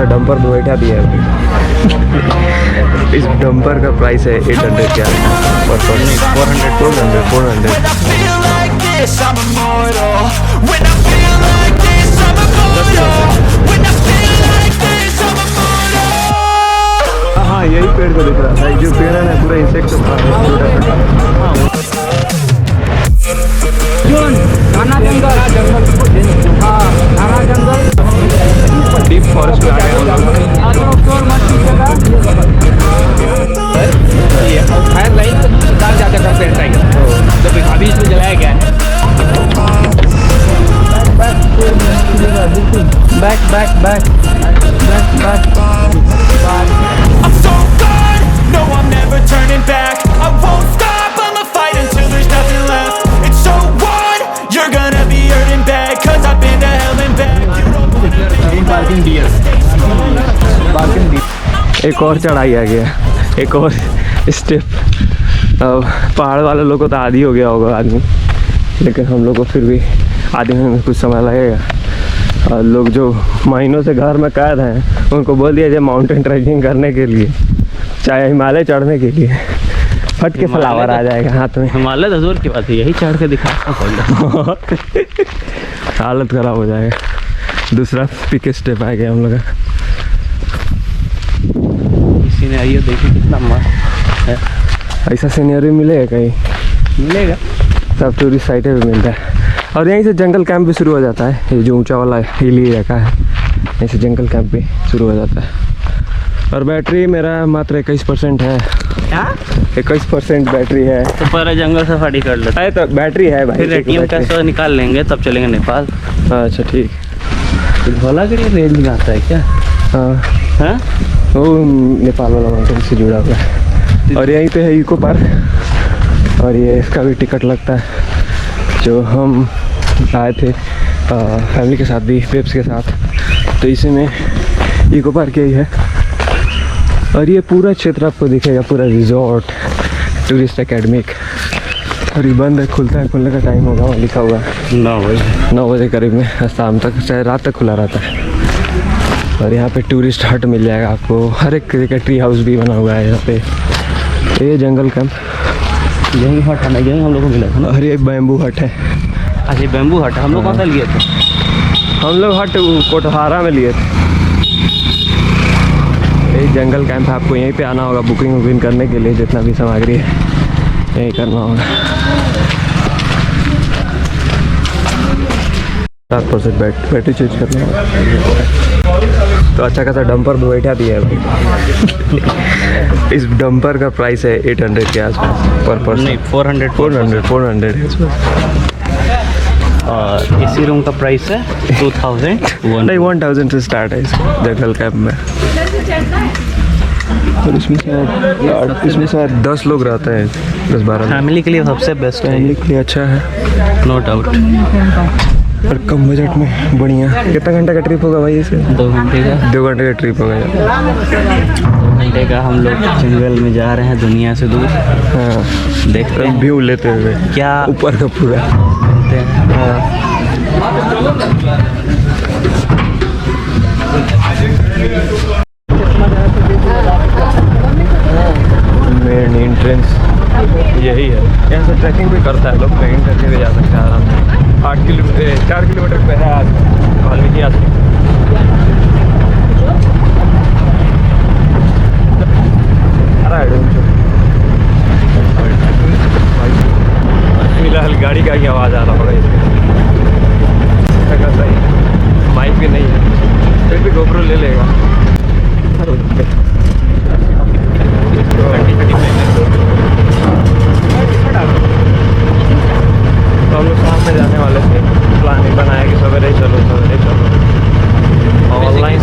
Dumper में बैठा दिया है। इस डंपर का प्राइस है 800 क्या पर पर्सन, 400। हाँ यही पेड़ को दिख रहा था, जो पेड़ है ना पूरा इंसेक्ट था छोटा छोटा। डीप फॉरेस्ट में आ गए हम लोग। फायर लाइन दाल ज्यादा करते हैं टाइगर, तो अभी इसमें जलाया गया है। Back back back back back. I'm so gone, no I'm never turning back. I won't stop, I'ma fight until there's nothing left. It's so on, you're gonna be hurting bad, cause I've been to hell and back. You don't parking dear, parking dear. एक और चढ़ाई आ गया, एक और step. अब पहाड़ वाले लोग को तो आदी हो गया होगा आदमी, लेकिन हम लोग को फिर भी आदि होने में कुछ समय लगेगा। और लोग जो महीनों से घर में कैद हैं उनको बोल दिया जाए माउंटेन ट्रैकिंग करने के लिए, चाहे हिमालय चढ़ने के लिए, फट के फ्लावर आ जाएगा हाथ में। हिमालय तो जोर की बात है, यही चढ़ के दिखा हालत ख़राब हो जाएगा। दूसरा पिक स्टेप आ गया हम लोग का। किसी ने आइए देखिए कितना मस्त है। ऐसा सीनरी मिलेगा कहीं? मिलेगा, सब टूरिस्ट साइटें भी मिलता है। और यहीं से जंगल कैंप भी शुरू हो जाता है। ये जो ऊंचा वाला हिली इलाका है, यहीं से जंगल कैंप भी शुरू हो जाता है। और बैटरी मेरा मात्र 21% है। क्या 21% बैटरी है। तो पहले जंगल सफारी कर लेते अरे तो बैटरी है भाई, फिर एटीएम कैसे निकाल लेंगे, तब चलेंगे नेपाल। अच्छा ठीक। धौलागिरी रेंज में आता है क्या? हाँ हाँ, वो नेपाल वाला माउंटेन से जुड़ा हुआ है। और यहीं पे है इको पार्क, और ये इसका भी टिकट लगता है। जो हम आए थे फैमिली के साथ भी, पेप्स के साथ, तो इसी में इको पार्क यही है। और ये पूरा क्षेत्र आपको दिखेगा, पूरा रिजॉर्ट, टूरिस्ट एकेडमिक। और ये बंद है, खुलता है, खुलने का टाइम होगा वहाँ लिखा हुआ है 9 बजे करीब में, शाम तक चाहे रात तक खुला रहता है। और यहाँ पे टूरिस्ट हट मिल जाएगा आपको, हर एक तरह का ट्री हाउस भी बना हुआ है यहाँ पे। ये जंगल कैंप, यही हट है ना, यही हम लोग को मिला था ना। और ये बैम्बू हट है। अच्छा बैम्बू हट, हम लोग कौन सा लिए थे? हम लोग हट कोटहारा में लिए थे। यही जंगल कैंप है, आपको यहीं पे आना होगा बुकिंग वुकिंग करने के लिए। जितना भी सामग्री है यही करना होगा। 7% बैटरी चेंज करना होगा। तो अच्छा खासा डंपर में बैठा दिया है भाई। इस डंपर का प्राइस है 800 के आसपास पर पर्सन। नहीं 400 400 है। और इसी रूम का प्राइस है 2000। नहीं 1000 से स्टार्ट है इस जंगल कैंप में। और इसमें शायद 10 लोग रहते हैं, 10-12। फैमिली के लिए सबसे बेस्ट है, फैमिली के लिए अच्छा है, नो डाउट। और कम बजट में बढ़िया। कितना घंटे का ट्रिप होगा भाई इसका? 2 घंटे का। 2 घंटे का ट्रिप होगा। 2 घंटे का हम लोग जंगल में जा रहे हैं, दुनिया से दूर। हाँ देखते हैं व्यू लेते हुए क्या ऊपर का पूरा। हाँ मेन एंट्रेंस यही है। यहाँ से ट्रैकिंग भी करता है लोग, ट्रैकिंग करके भी जा सकते हैं आराम से। 4 किलोमीटर पे है आज वाल्मीकि आश्रम। फिलहाल गाड़ी का ही आवाज़ आ रहा होगा इसमें। सही माइक भी नहीं है, फिर भी गोप्रो ले लेगा। तो हम लोग शाम में जाने वाले थे, प्लानिंग बनाया कि सवेरे चलो। ऑनलाइन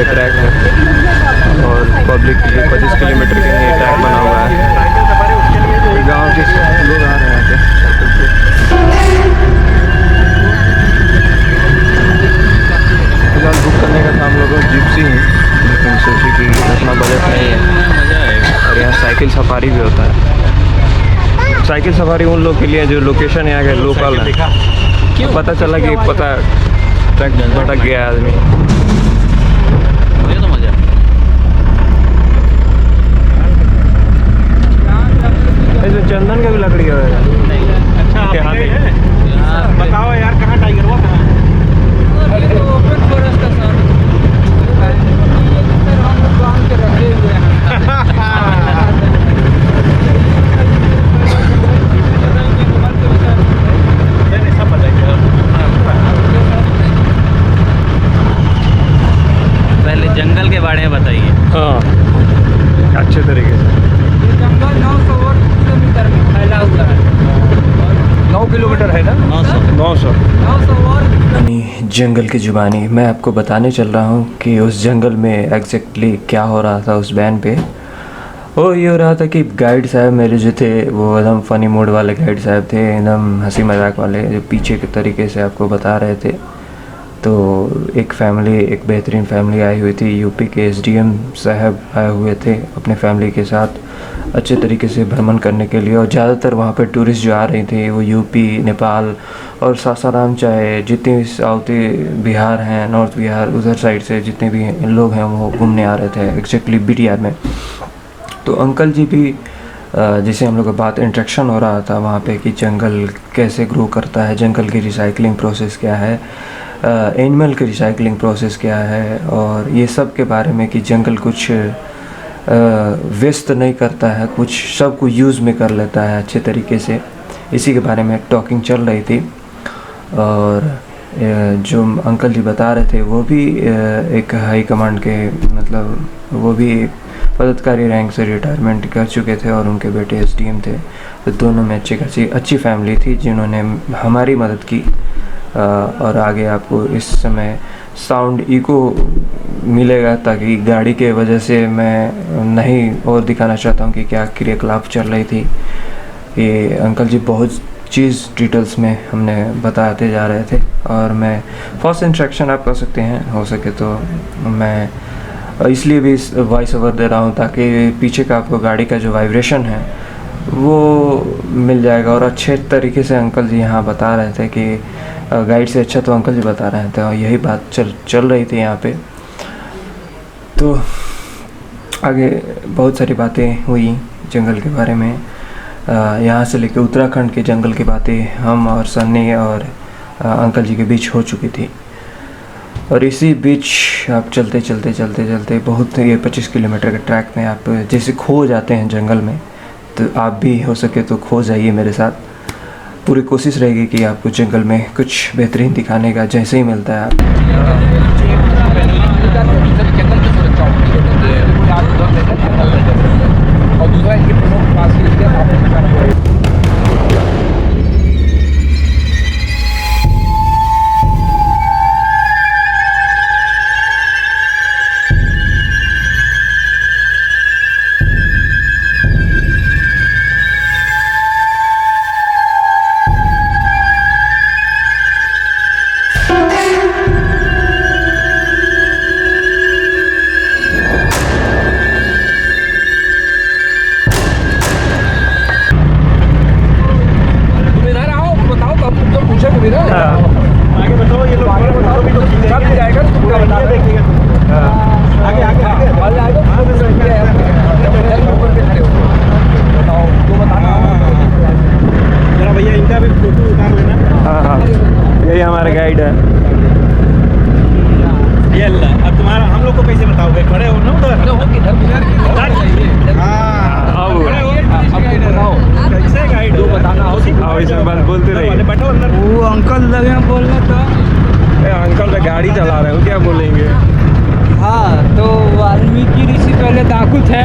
ये ट्रैक है और पब्लिक के लिए 25 किलोमीटर के लिए ट्रैक बना हुआ है। गांव के लोग आ रहे हैं यहाँ पे साइकिल पे। फिलहाल बुक करने का था हम लोगों को जिप्सी है, लेकिन सोचे कि इतना बजट नहीं है और यहाँ साइकिल सफारी भी होता है। साइकिल सफारी उन लोग के लिए जो लोकेशन यहाँ के लोकल है, क्यों पता चला कि पता ट्रक भटक गया आदमी। मुझे तो मजा ऐसे चंदन का भी लकड़ी है। अच्छा बताओ यार, कहाँ टाइगर हुआ कहाँ? तो ओपन फॉरेस्ट का सर हम लोग बांध के रखे हुए हैं। पहले जंगल के बारे में बताइए। हाँ, अच्छे तरीके से। ये जंगल 900 किलोमीटर में फैला हुआ है। 9 किलोमीटर है ना? 900 और यानी जंगल की जुबानी मैं आपको बताने चल रहा हूँ कि उस जंगल में एग्जैक्टली क्या हो रहा था उस वैन पे। वो ये हो रहा था कि गाइड साहब मेरे जो थे वो एकदम फ़नी मूड वाले गाइड साहब थे, एकदम हंसी मजाक वाले, जो पीछे के तरीके से आपको बता रहे थे। तो एक फैमिली, एक बेहतरीन फैमिली आई हुई थी, यूपी के एसडीएम साहब आए हुए थे अपने फैमिली के साथ अच्छे तरीके से भ्रमण करने के लिए। और ज़्यादातर वहाँ पर टूरिस्ट जो आ रही थी वो यूपी, नेपाल और सासाराम, चाहे जितने भी साउथ बिहार हैं, नॉर्थ बिहार, उधर साइड से जितने भी लोग हैं वो घूमने आ रहे थे एग्जैक्टली बीटीआर में। तो अंकल जी भी जिसे हम लोग का बात इंट्रैक्शन हो रहा था वहाँ पे कि जंगल कैसे ग्रो करता है, जंगल की रिसाइकलिंग प्रोसेस क्या है, एनिमल की रिसाइकलिंग प्रोसेस क्या है, और ये सब के बारे में कि जंगल कुछ वेस्ट नहीं करता है, कुछ सब को यूज़ में कर लेता है अच्छे तरीके से। इसी के बारे में टॉकिंग चल रही थी। और जो अंकल जी बता रहे थे वो भी एक हाई कमांड के, मतलब वो भी पदाधिकारी रैंक से रिटायरमेंट कर चुके थे और उनके बेटे एसडीएम थे। तो दोनों में अच्छी फैमिली थी जिन्होंने हमारी मदद की। और आगे आपको इस समय साउंड इको मिलेगा, ताकि गाड़ी के वजह से मैं नहीं और दिखाना चाहता हूँ कि क्या क्रियाकलाप चल रही थी। ये अंकल जी बहुत चीज़ डिटेल्स में हमने बताते जा रहे थे और मैं फर्स्ट इंस्ट्रक्शन आप कर सकते हैं, हो सके तो मैं इसलिए भी वॉइस ओवर दे रहा हूँ ताकि पीछे का आपको गाड़ी का जो वाइब्रेशन है वो मिल जाएगा। और अच्छे तरीके से अंकल जी यहाँ बता रहे थे कि गाइड से अच्छा तो अंकल जी बता रहे थे, और यही बात चल रही थी यहाँ पे। तो आगे बहुत सारी बातें हुई जंगल के बारे में, यहाँ से लेकर उत्तराखंड के जंगल की बातें हम और सन्नी और अंकल जी के बीच हो चुकी थी। और इसी बीच आप चलते बहुत ये 25 किलोमीटर के ट्रैक में आप जैसे खो जाते हैं जंगल में, तो आप भी हो सके तो खो जाइए मेरे साथ। पूरी कोशिश रहेगी कि आपको जंगल में कुछ बेहतरीन दिखाने का, जैसे ही मिलता है आप। और दूसरा इनके प्रमुख पास आगे बताओ, ये लोग आगे बताओ भी तो सब जाएगा, तुमका बता देखिए। आगे बताओ, तुम बताना जरा भैया, इनका भी फोटो उतार लेना। हाँ, यही हमारा गाइड है। ये अल्लाह, अब तुम्हारा हम लोग को कैसे बताओगे? खड़े हो ना उधर, कैसे गाइड हो बताना हो। इसमें बात बोलते रहिए। बैठो अंदर। वो अंकल लगे बोलने तो अंकल तो गाड़ी चला रहे हो, क्या बोलेंगे? हाँ, तो वाल्मीकि ऋषि पहले दाकुत है,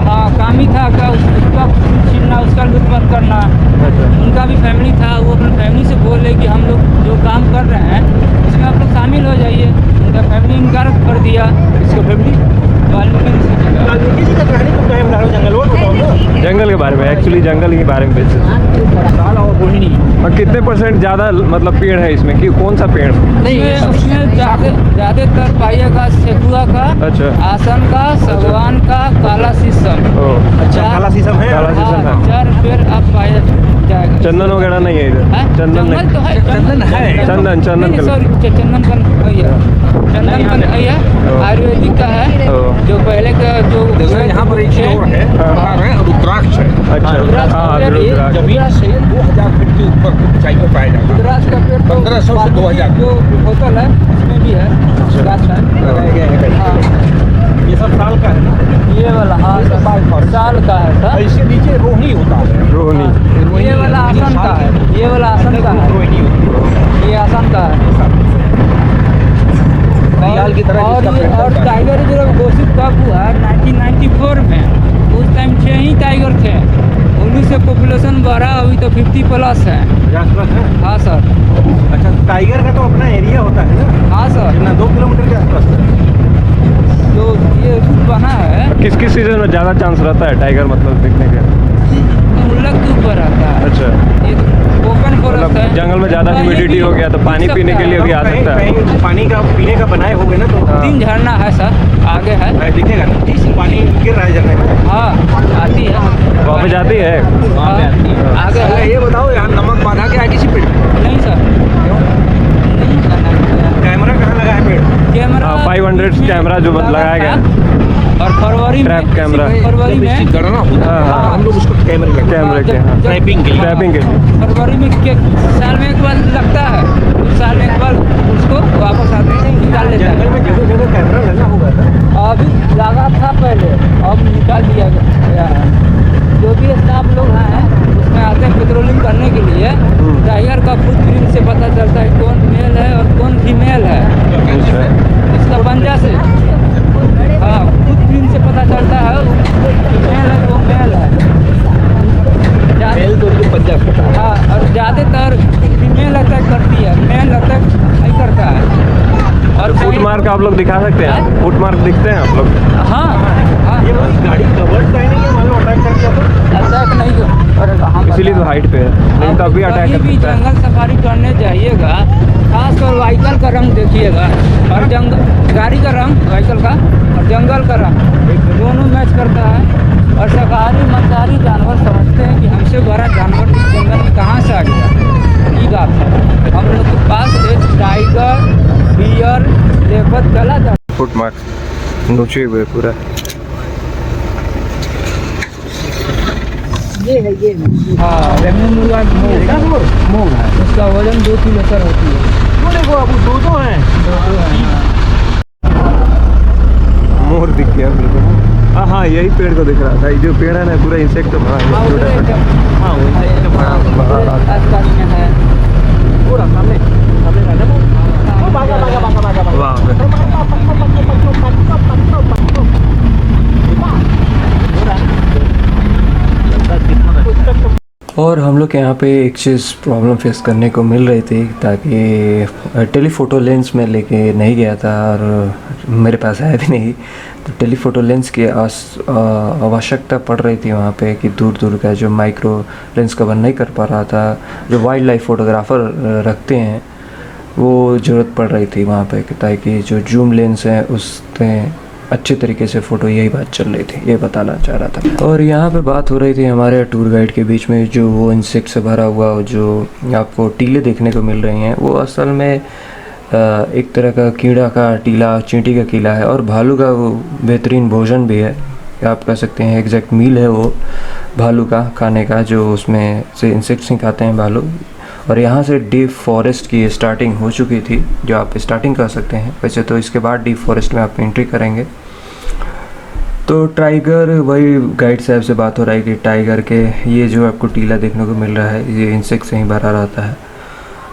हाँ काम ही था का उसका छीनना, उसका लुत्फ करना। उनका भी फैमिली था, वो अपने फैमिली से बोले कि हम लोग जो काम कर रहे हैं इसमें आप लोग शामिल हो जाइए। उनका फैमिली हानिकारक कर दिया इसका फैमिली वाल्मीकि ऋषि जी का। वाल्मीकि जी का कहानी तुम कहे बता रहे हो, जंगल वो बताओ ना। जंगल के बारे में, एक्चुअली जंगल के बारे में बेसिस। साल और रोहिणी और कितने % ज़्यादा मतलब पेड़ है इसमें, कि कौन सा पेड़? उसमें ज़्यादातर पाइएगा सेकुआ का, अच्छा। आसन का, सागवान का, काला शीशम। ओह, अच्छा काला शीशम है। काला शीशम है। 4 पेड़ आप पाए जाएगा। चंदन वगैरह नहीं है इधर? हाँ? चंदन जंगल नहीं, तो है, चंदन है। चंदन नहीं, का। सॉरी, चंदन का नहीं है। चंदन का नहीं है, आयुर्वेदिक का है। ओह। जो पहले का जो देखो यहाँ पर एक चीज और है, पहाड़ है, रुद्राक्ष है। अच्छा, रुद्राक्ष हाँ का पेड़, ये रुद्राक्ष। जमीन से 2000 फीट के ऊपर ऊंचाई पर पाया जाता है। रुद्राक्ष का पेड़ तो 1500 से 2000 जो होटल है उसमें भी है रुद्राक्ष है। लगाया गया है कहीं। हाँ, ये सब साल का है ना। ये वाला हाँ ये सब साल का। साल का है और सर। इसके नीचे रोहिणी होता है। रोहिणी। ये वाला आसन का है, ये वाला आसन का है, रोहिणी होती है। ये आसन का है। घड़ियाल की तरह और जिसका ये पेड़ और होता है। टाइगर रिजर्व घोषित कब हुआ? 1994 में। उस टाइम 6 ही टाइगर थे। उन्हीं से पॉपुलेशन बढ़ा, अभी तो 50+ है। 50+ है। हाँ सर। अच्छा टाइगर का तो अपना एरिया होता है ना, हाँ सर। कितना 2 किलोमीटर के आसपास है। जो ये रूट बना है किस किस सीजन में ज़्यादा चांस रहता है टाइगर मतलब दिखने का? मुल्लक के ऊपर रहता है। अच्छा, ये ओपन फॉरेस्ट मतलब है। जंगल में ज़्यादा कहीं ह्यूमिडिटी भी हो गया तो दिख पानी सकता पीने के है। लिए भी आ सकता है। कहीं पानी का पीने का बनाए होगे ना तो हाँ। 3 झरना है सर, आगे है। दिखेगा ना, पानी गिर रहा है झरने में। हाँ आती है, वहाँ पे जाती है? हाँ, आगे अच्छा है। ये बताओ यहाँ नमक बांधा क्या है किसी पेड़ पे? नहीं सर, नहीं करना। कैमरा कहाँ लगा है पेड़? कैमरा हाँ, 500 कैमरा जो लगा लगाया गया था। और फरवरी में, ट्रैप कैमरा। फरवरी में गणना होता है, हाँ, हाँ। हम लोग उसको कैमरे लगते हैं। कैमरे के, हाँ। ट्रैपिंग के लिए। ट्रैपिंग के लिए। फरवरी में साल में एक बार लगता है, उस साल में एक बार उसको वापस आते हैं, निकाल लेते जंगल हैं। में जगह जगह कैमरा लगा होगा था। अभी लगा था पहले, अब निकाल दिया गया है। जो भी स्टाफ लोग हैं उसमें आते हैं पेट्रोलिंग करने के लिए। टाइगर का फुटप्रिंट से पता चलता है कौन मेल है और कौन फीमेल है। अच्छा, इसका पंजा से, हाँ, फुटप्रिंट से पता चलता है वो फीमेल है वो मेल है। मेल तो उनको पंजा पता है। हाँ, और ज़्यादातर फीमेल अटैक करती है, मेल अटैक नहीं करता है। और फुट मार्क आप लोग दिखा सकते हैं? फुट मार्क दिखते हैं आप लोग? हाँ हाँ, ये कोई गाड़ी कवर्ड का नहीं है, मान लो अटैक कर दिया तो अटैक नहीं करेगा। हम इसीलिए तो हाइट पे है, नहीं तो अभी अटैक कहीं कर भी सकता है। जंगल सफारी करने जाइएगा, खासकर व्हीकल का रंग देखिएगा, और जंगल गाड़ी का रंग व्हीकल का और जंगल का रंग दोनों मैच करता है। और शाकाहारी मांसाहारी जानवर समझते हैं कि हमसे बड़ा जानवर इस जंगल में कहाँ से आ गया। ये बात है। हम लोग के पास एक टाइगर, बियर, लेपर्ड चला जाता। फुट मार्क नोचे हुए पूरा। हाँ, मुर्गा मोग है, उसका वजन 2 किलो सर होती है। देखो अब दो हैं। मोर दिख गया मेरे को। हाँ हाँ, यही पेड़ को दिख रहा था। ये जो पेड़ है ना पूरा इंसेक्ट तो भरा है, छोटा छोटा। हाँ वही तो बड़ा आसपास में है। पूरा सामने सामने रहना वो भागा भागा भागा भागा भागा। वाह, और हम लोग यहाँ पे एक चीज़ प्रॉब्लम फेस करने को मिल रही थी, ताकि टेलीफोटो लेंस में लेके नहीं गया था और मेरे पास है भी नहीं, तो टेलीफोटो लेंस की आवश्यकता पड़ रही थी वहाँ पे, कि दूर दूर का जो माइक्रो लेंस कवर नहीं कर पा रहा था। जो वाइल्ड लाइफ फोटोग्राफ़र रखते हैं वो ज़रूरत पड़ रही थी वहाँ पे, ताकि जो जूम लेंस है उसमें अच्छे तरीके से फ़ोटो, यही बात चल रही थी, ये बताना चाह रहा था। और यहाँ पे बात हो रही थी हमारे टूर गाइड के बीच में, जो वो इंसेक्ट से भरा हुआ जो आपको टीले देखने को मिल रही हैं, वो असल में एक तरह का कीड़ा का टीला, चींटी का कीला है, और भालू का वो बेहतरीन भोजन भी है, आप कह सकते हैं एग्जैक्ट मील है वो भालू का खाने का, जो उसमें से इंसेक्ट्स ही खाते हैं भालू। और यहाँ से डीप फॉरेस्ट की स्टार्टिंग हो चुकी थी, जो आप स्टार्टिंग कर सकते हैं। वैसे तो इसके बाद डीप फॉरेस्ट में आप एंट्री करेंगे। तो टाइगर, वही गाइड साहब से बात हो रहा है कि टाइगर के ये जो आपको टीला देखने को मिल रहा है, ये इंसेक्ट से ही भरा रहता है।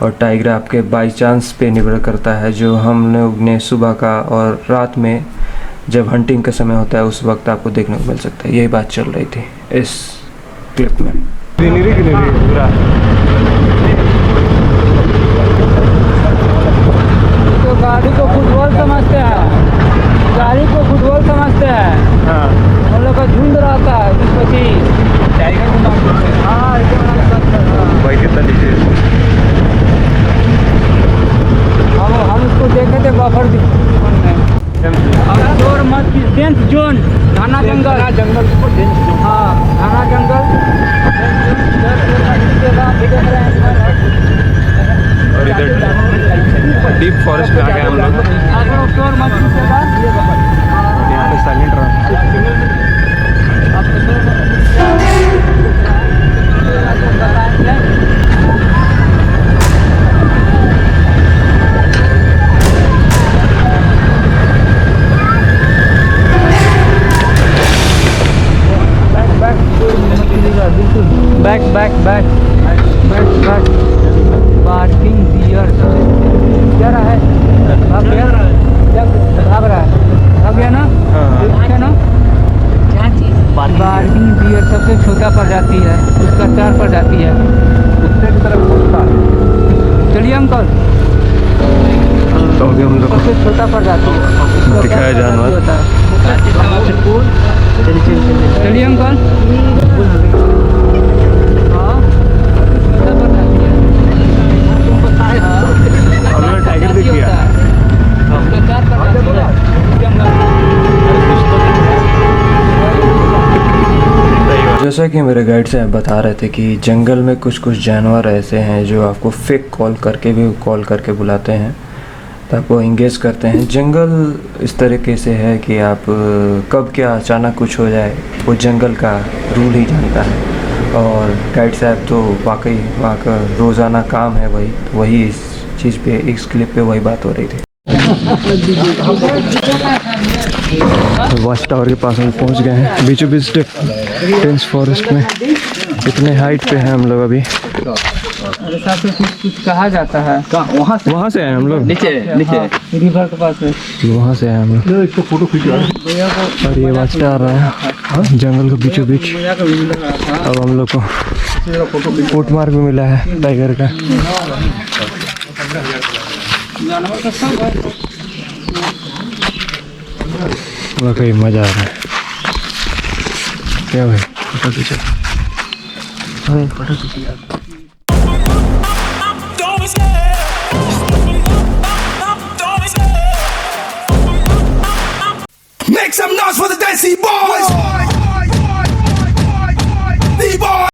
और टाइगर आपके बाई चांस पे निर्भर करता है, जो हम लोग ने सुबह का और रात में जब हंटिंग का समय होता है उस वक्त आपको देखने को मिल सकता है। यही बात चल रही थी इस क्लिप में। पूरा तो गाड़ी को फुटबॉल समझते हैं। देखे थे बफर में और चोर मत की डेंस जोन घना जंगल हाँ घना जंगल और इधर डीप फॉरेस्ट में आ गए हम लोग। चोर मत कीजिएगा यहाँ पे साइलेंट रहो। Back back back back back parking dear क्या रहा है भाग गया भाग रहा है भाग गया ना क्या ना पार्किंग डियर सबसे छोटा प्रजाति है उसका 4 प्रजाति है कुत्ते की तरफ घूमता है। चलिए अंकल तो अभी हम लोग सबसे छोटा प्रजाति है उसका दिखाया क्या जानवर। प्रजाति होता है चलिए अंकल हाँ छोटा प्रजाति है हमने टाइगर देख लिया। उसका 4 प्रजाति है जंगल जैसा कि मेरे गाइड साहब बता रहे थे कि जंगल में कुछ जानवर ऐसे हैं जो आपको फेक कॉल करके बुलाते हैं, तो आपको इंगेज करते हैं। जंगल इस तरीके से है कि आप कब क्या अचानक कुछ हो जाए वो जंगल का रूल ही जानता है। और गाइड साहब तो वाकई वहाँ का रोज़ाना काम है वही इस चीज़ पे इस क्लिप पे वही बात हो रही थी। वॉच टावर के पास हम पहुंच गए हैं, बीचों बीच डेंस फॉरेस्ट में। इतने हाइट पे हैं हम लोग अभी। कुछ कहा जाता है वहाँ से आए हम लोग, नीचे रिवर के पास में वहाँ से आए हम लोग। फोटो खींचो और ये वॉच टावर है जंगल के बीचों बीच। अब हम लोग को फुट मार्क भी मिला है टाइगर का। वाकई मजा आ रहा है। क्या भाई फोटो खींचो, photo खींचिए। Make some noise for the Desi Boys!